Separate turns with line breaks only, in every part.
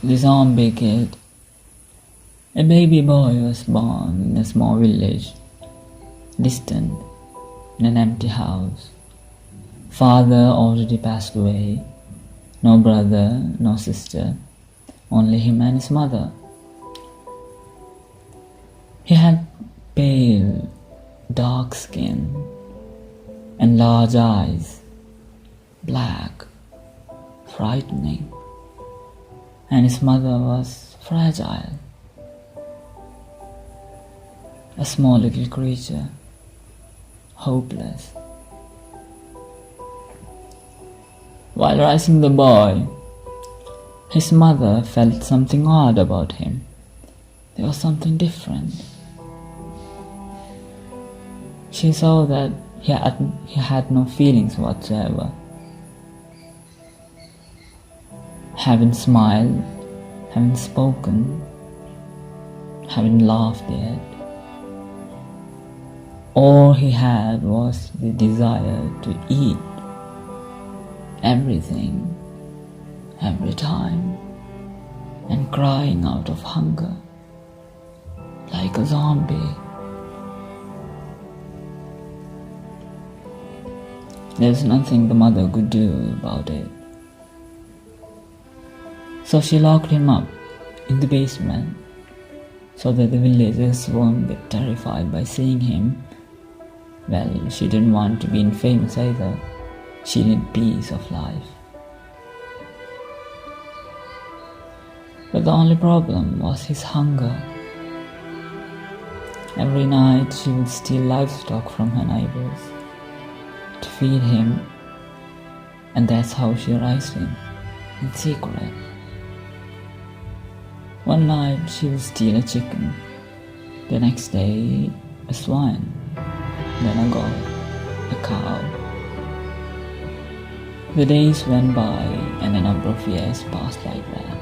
The zombie kid. A baby boy was born in a small village, distant, in an empty house. Father already passed away. No brother, no sister, only him and his mother. He had pale, dark skin and large eyes, black, frightening, and his mother was fragile, a small little creature, hopeless. While raising the boy, his mother felt something odd about him. There was something different. She saw that he had no feelings whatsoever. Haven't smiled, haven't spoken, haven't laughed yet. All he had was the desire to eat everything, every time, and crying out of hunger, like a zombie. There's nothing the mother could do about it. So she locked him up in the basement so that the villagers won't get terrified by seeing him. Well, she didn't want to be infamous either. She needed peace of life. But the only problem was his hunger. Every night she would steal livestock from her neighbors to feed him, and that's how she raised him, in secret. One night she would steal a chicken, the next day a swine, then a goat, a cow. The days went by and a number of years passed like that.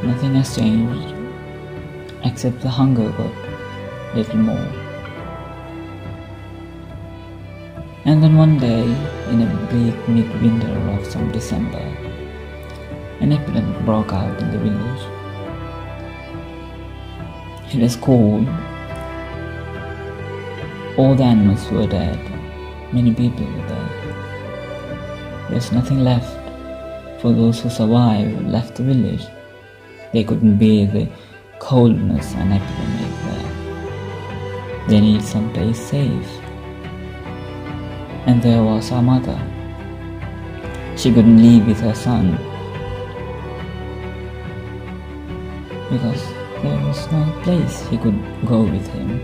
Nothing has changed except the hunger got a little more. And then one day, in a bleak midwinter of some December, an epidemic broke out in the village. It was cold. All the animals were dead. Many people were dead. There's nothing left. For those who survived left the village. They couldn't bear the coldness and epidemic there. They need some place safe. And there was our mother. She couldn't leave with her son because there was no place he could go with him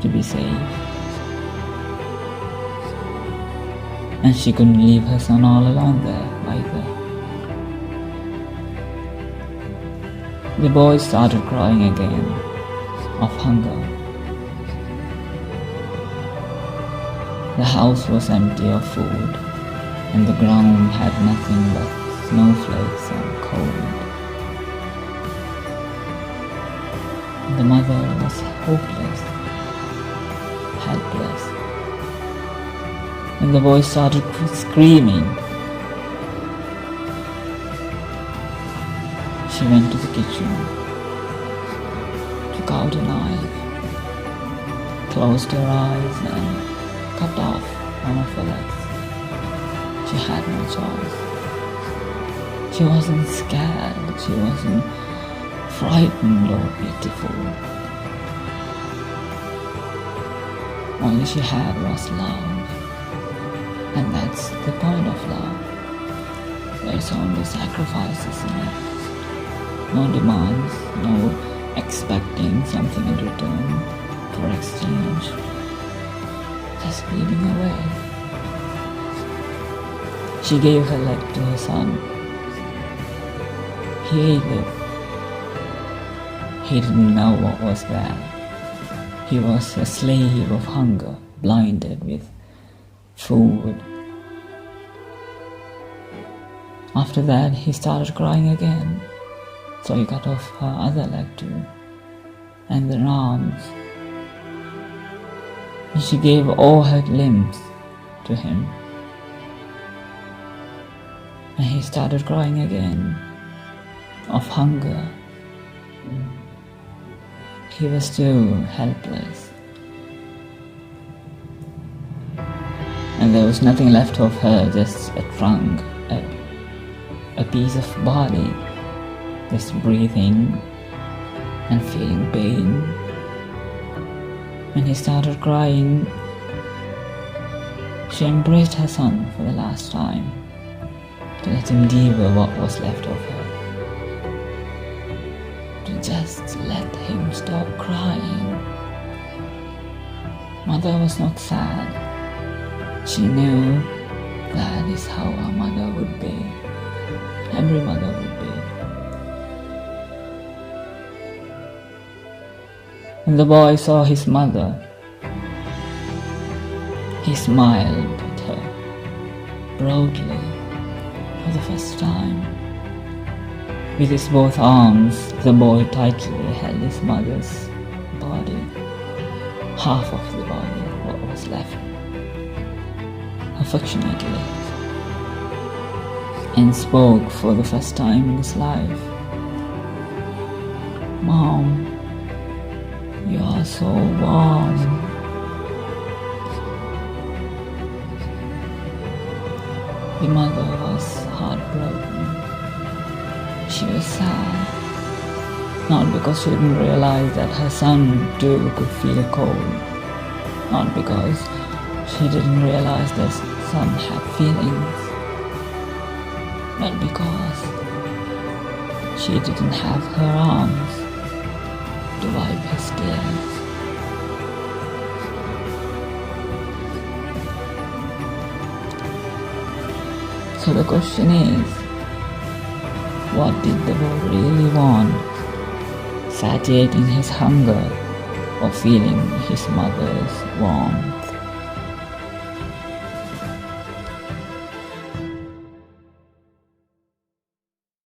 to be safe. And she couldn't leave her son all alone there either. The boy started crying again of hunger. The house was empty of food, and the ground had nothing but snowflakes and cold. The mother was hopeless, helpless, and the boy started screaming. She went to the kitchen, took out a knife, closed her eyes and cut off one of her legs. She had no choice. She wasn't scared, she wasn't frightened or pitiful. All she had was love. And that's the point of love. There's only sacrifices in it. No demands, no expecting something in return for exchange. Just giving away. She gave her leg to her son. He ate it. He didn't know what was that. He was a slave of hunger, blinded with food. After that, he started crying again. So he cut off her other leg too, and the arms. And she gave all her limbs to him. and he started crying again of hunger. He was too helpless, and there was nothing left of her, just a trunk, a piece of body, just breathing and feeling pain. When he started crying, she embraced her son for the last time to let him devour what was left of her, to just let him stop crying. Mother was not sad. She knew that is how a mother would be. Every mother would be. When the boy saw his mother, he smiled at her proudly for the first time. With his both arms, the boy tightly held his mother's body, half of the body, what was left, affectionately, and spoke for the first time in his life, "Mom, you are so warm." The mother was heartbroken. She was sad, not because she didn't realize that her son too could feel cold, not because she didn't realize that son had feelings, but because she didn't have her arms to wipe his tears. So the question is, what did the boy really want? Satiating his hunger or feeling his mother's warmth?